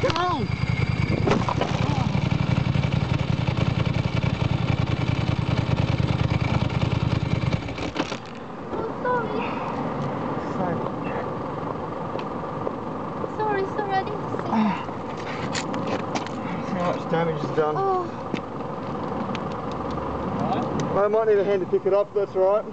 Come on! Sorry, I didn't see that. See how much damage is done. Oh. I might need a hand to pick it up, if that's alright.